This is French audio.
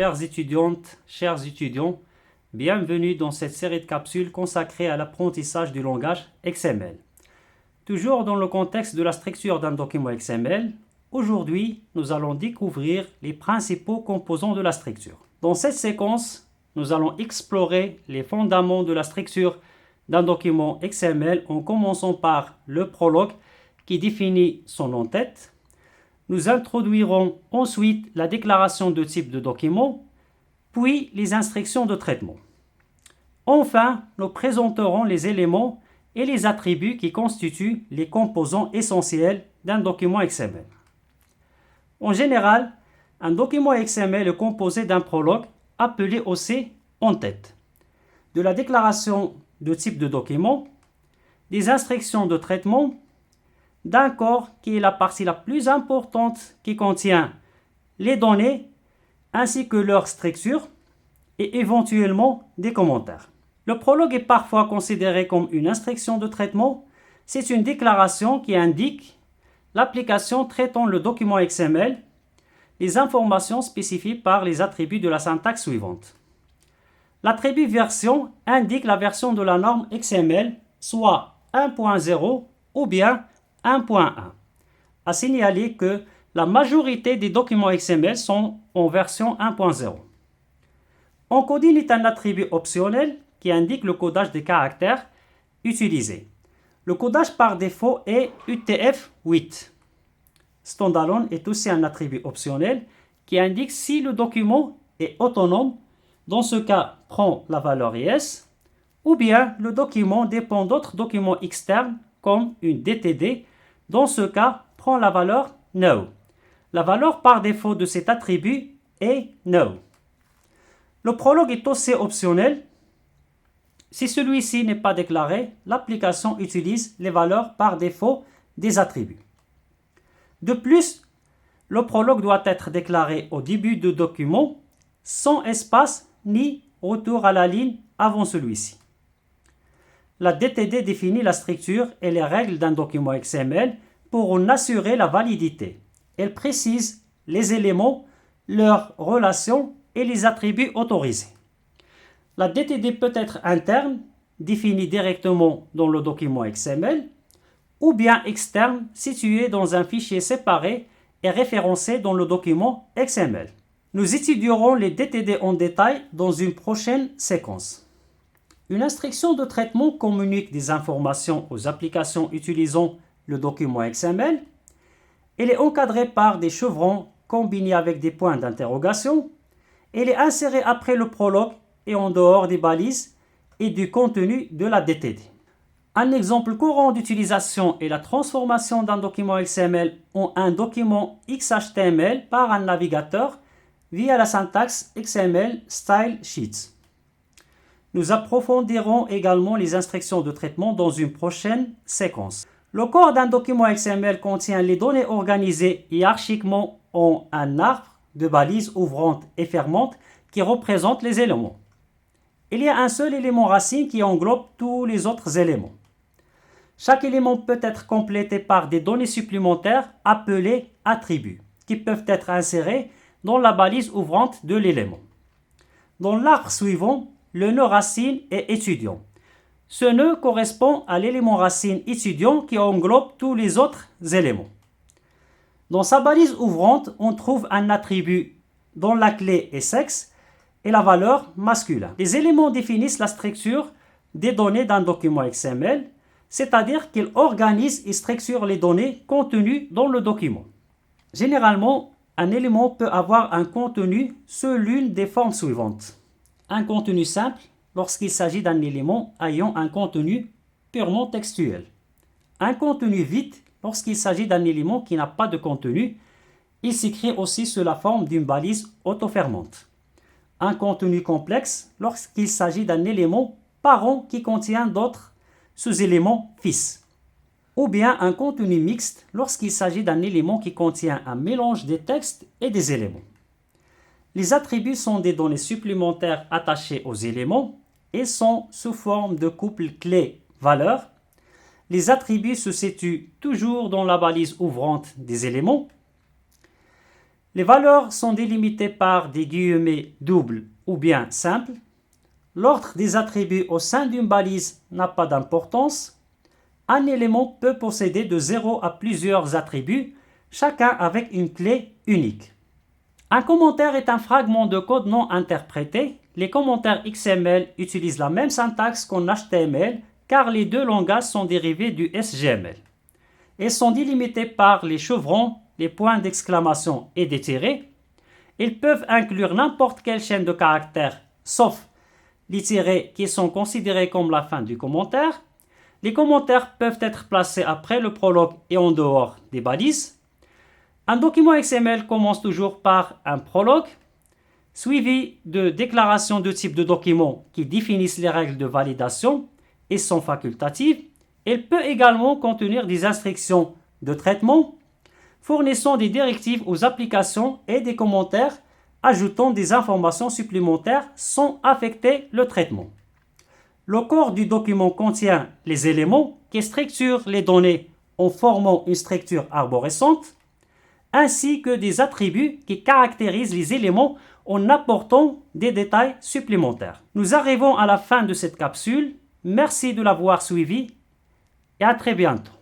Chères étudiantes, chers étudiants, bienvenue dans cette série de capsules consacrée à l'apprentissage du langage XML. Toujours dans le contexte de la structure d'un document XML, aujourd'hui, nous allons découvrir les principaux composants de la structure. Dans cette séquence, nous allons explorer les fondements de la structure d'un document XML en commençant par le prologue qui définit son en-tête. Nous introduirons ensuite la déclaration de type de document, puis les instructions de traitement. Enfin, nous présenterons les éléments et les attributs qui constituent les composants essentiels d'un document XML. En général, un document XML est composé d'un prologue appelé aussi en-tête, de la déclaration de type de document, des instructions de traitement, d'un corps qui est la partie la plus importante qui contient les données ainsi que leur structure et éventuellement des commentaires. Le prologue est parfois considéré comme une instruction de traitement. C'est une déclaration qui indique l'application traitant le document XML, les informations spécifiées par les attributs de la syntaxe suivante. L'attribut version indique la version de la norme XML, soit 1.0 ou bien 1.1. À signaler que la majorité des documents XML sont en version 1.0. Encoding est un attribut optionnel qui indique le codage des caractères utilisés. Le codage par défaut est UTF-8. Standalone est aussi un attribut optionnel qui indique si le document est autonome, dans ce cas prend la valeur yes, ou bien le document dépend d'autres documents externes comme une DTD, dans ce cas prend la valeur no. La valeur par défaut de cet attribut est no. Le prologue est aussi optionnel. Si celui-ci n'est pas déclaré, l'application utilise les valeurs par défaut des attributs. De plus, le prologue doit être déclaré au début du document sans espace ni retour à la ligne avant celui-ci. La DTD définit la structure et les règles d'un document XML pour en assurer la validité. Elle précise les éléments, leurs relations et les attributs autorisés. La DTD peut être interne, définie directement dans le document XML, ou bien externe, située dans un fichier séparé et référencé dans le document XML. Nous étudierons les DTD en détail dans une prochaine séquence. Une instruction de traitement communique des informations aux applications utilisant le document XML. Elle est encadrée par des chevrons combinés avec des points d'interrogation. Elle est insérée après le prologue et en dehors des balises et du contenu de la DTD. Un exemple courant d'utilisation est la transformation d'un document XML en un document XHTML par un navigateur via la syntaxe XML Style Sheets. Nous approfondirons également les instructions de traitement dans une prochaine séquence. Le corps d'un document XML contient les données organisées hiérarchiquement en un arbre de balises ouvrantes et fermantes qui représentent les éléments. Il y a un seul élément racine qui englobe tous les autres éléments. Chaque élément peut être complété par des données supplémentaires appelées attributs, qui peuvent être insérés dans la balise ouvrante de l'élément. Dans l'arbre suivant, le nœud racine est étudiant. Ce nœud correspond à l'élément racine étudiant qui englobe tous les autres éléments. Dans sa balise ouvrante, on trouve un attribut dont la clé est sexe et la valeur masculin. Les éléments définissent la structure des données d'un document XML, c'est-à-dire qu'ils organisent et structurent les données contenues dans le document. Généralement, un élément peut avoir un contenu sous l'une des formes suivantes. Un contenu simple lorsqu'il s'agit d'un élément ayant un contenu purement textuel. Un contenu vide lorsqu'il s'agit d'un élément qui n'a pas de contenu. Il s'écrit aussi sous la forme d'une balise autofermante. Un contenu complexe lorsqu'il s'agit d'un élément parent qui contient d'autres sous-éléments fils. Ou bien un contenu mixte lorsqu'il s'agit d'un élément qui contient un mélange des textes et des éléments. Les attributs sont des données supplémentaires attachées aux éléments et sont sous forme de couple clé-valeur. Les attributs se situent toujours dans la balise ouvrante des éléments. Les valeurs sont délimitées par des guillemets doubles ou bien simples. L'ordre des attributs au sein d'une balise n'a pas d'importance. Un élément peut posséder de 0 à plusieurs attributs, chacun avec une clé unique. Un commentaire est un fragment de code non interprété. Les commentaires XML utilisent la même syntaxe qu'en HTML car les deux langages sont dérivés du SGML. Ils sont délimités par les chevrons, les points d'exclamation et des tirets. Ils peuvent inclure n'importe quelle chaîne de caractères, sauf les tirets qui sont considérés comme la fin du commentaire. Les commentaires peuvent être placés après le prologue et en dehors des balises. Un document XML commence toujours par un prologue, suivi de déclarations de type de document qui définissent les règles de validation et sont facultatives. Il peut également contenir des instructions de traitement, fournissant des directives aux applications et des commentaires, ajoutant des informations supplémentaires sans affecter le traitement. Le corps du document contient les éléments qui structurent les données en formant une structure arborescente, ainsi que des attributs qui caractérisent les éléments en apportant des détails supplémentaires. Nous arrivons à la fin de cette capsule. Merci de l'avoir suivi et à très bientôt.